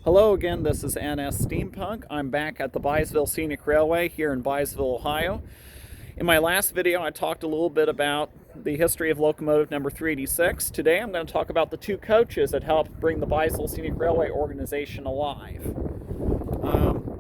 Hello again, this is NS Steampunk. I'm back at the Buysville Scenic Railway here in Byesville, Ohio. In my last video, I talked a little bit about the history of locomotive number 386. Today, I'm going to talk about the two coaches that helped bring the Byesville Scenic Railway organization alive.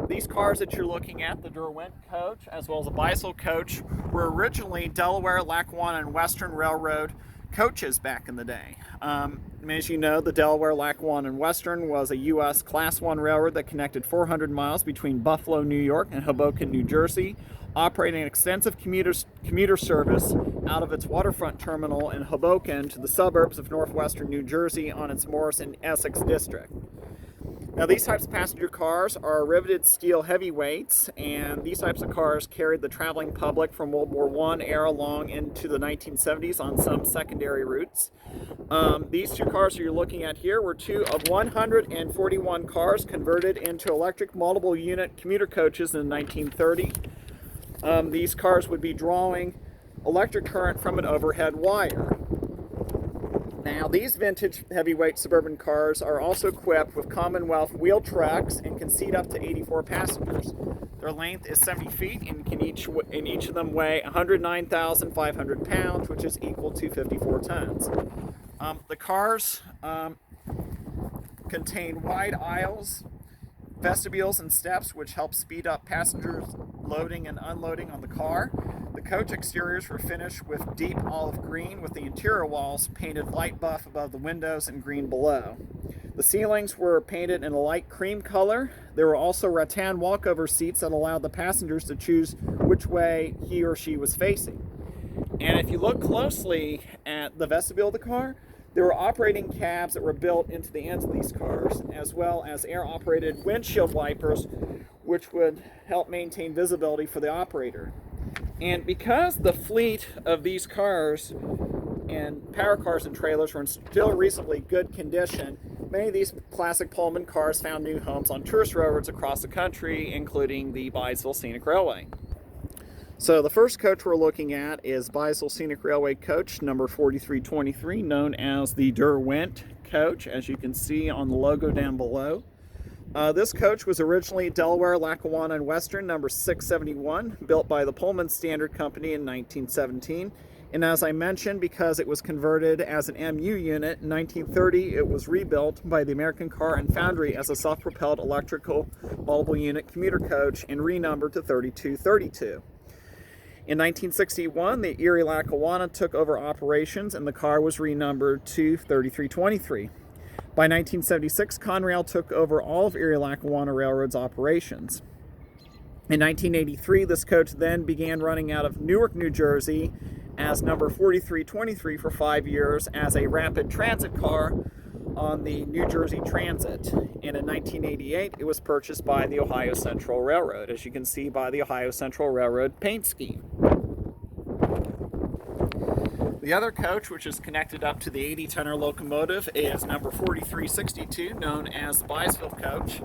These cars that you're looking at, the Derwent Coach as well as the Buysville Coach, were originally Delaware, Lackawanna, and Western Railroad coaches back in the day. As you know, the Delaware, Lackawanna, and Western was a U.S. Class 1 railroad that connected 400 miles between Buffalo, New York, and Hoboken, New Jersey, operating an extensive commuter service out of its waterfront terminal in Hoboken to the suburbs of northwestern New Jersey on its Morris and Essex district. Now, these types of passenger cars are riveted steel heavyweights, and these types of cars carried the traveling public from World War I era long into the 1970s on some secondary routes. These two cars you're looking at here were two of 141 cars converted into electric multiple unit commuter coaches in 1930. These cars would be drawing electric current from an overhead wire. Now, these vintage heavyweight suburban cars are also equipped with Commonwealth wheel tracks and can seat up to 84 passengers. Their length is 70 feet and can each of them weigh 109,500 pounds, which is equal to 54 tons. The cars contain wide aisles, vestibules, and steps, which help speed up passengers loading and unloading on the car. The coach exteriors were finished with deep olive green, with the interior walls painted light buff above the windows and green below. The ceilings were painted in a light cream color. There were also rattan walkover seats that allowed the passengers to choose which way he or she was facing. And if you look closely at the vestibule of the car, there were operating cabs that were built into the ends of these cars, as well as air-operated windshield wipers, which would help maintain visibility for the operator. And because the fleet of these cars and power cars and trailers were in still reasonably good condition, many of these classic Pullman cars found new homes on tourist railroads across the country, including the Byesville Scenic Railway. So the first coach we're looking at is Byesville Scenic Railway Coach number 4323, known as the Derwent Coach, as you can see on the logo down below. This coach was originally Delaware, Lackawanna, and Western number 671, built by the Pullman Standard Company in 1917. And as I mentioned, because it was converted as an MU unit in 1930, it was rebuilt by the American Car and Foundry as a self-propelled electrical multiple unit commuter coach and renumbered to 3232. In 1961, the Erie Lackawanna took over operations and the car was renumbered to 3323. By 1976, Conrail took over all of Erie Lackawanna Railroad's operations. In 1983, this coach then began running out of Newark, New Jersey as number 4323 for 5 years as a rapid transit car on the New Jersey Transit. And in 1988, it was purchased by the Ohio Central Railroad, as you can see by the Ohio Central Railroad paint scheme. The other coach, which is connected up to the 80-tonner locomotive, is number 4362, known as the Buysville Coach.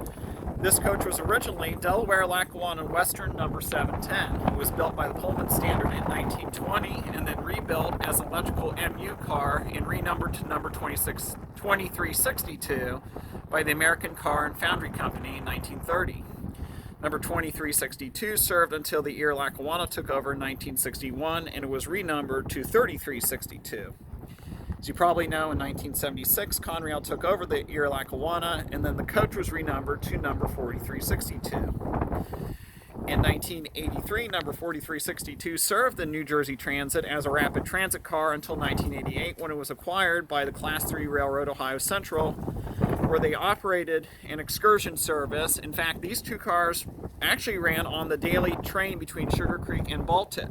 This coach was originally Delaware, Lackawanna, and Western number 710. It was built by the Pullman Standard in 1920 and then rebuilt as an electrical MU car and renumbered to number 2362 by the American Car and Foundry Company in 1930. Number 2362 served until the Erie Lackawanna took over in 1961, and it was renumbered to 3362. As you probably know, in 1976, Conrail took over the Erie Lackawanna, and then the coach was renumbered to number 4362. In 1983, number 4362 served the New Jersey Transit as a rapid transit car until 1988, when it was acquired by the Class 3 Railroad Ohio Central, where they operated an excursion service. In fact, these two cars actually ran on the daily train between Sugar Creek and Baltic.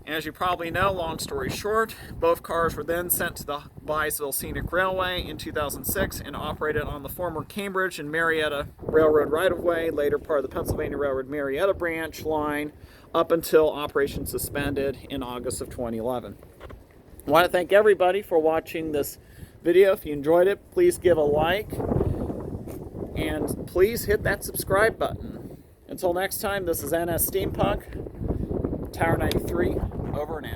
As you probably know, long story short, both cars were then sent to the Byesville Scenic Railway in 2006 and operated on the former Cambridge and Marietta Railroad right-of-way, later part of the Pennsylvania Railroad Marietta branch line, up until operation suspended in August of 2011. I want to thank everybody for watching this video. If you enjoyed it, please give a like and please hit that subscribe button. Until next time, this is NS Steampunk, Tower 93, over and out.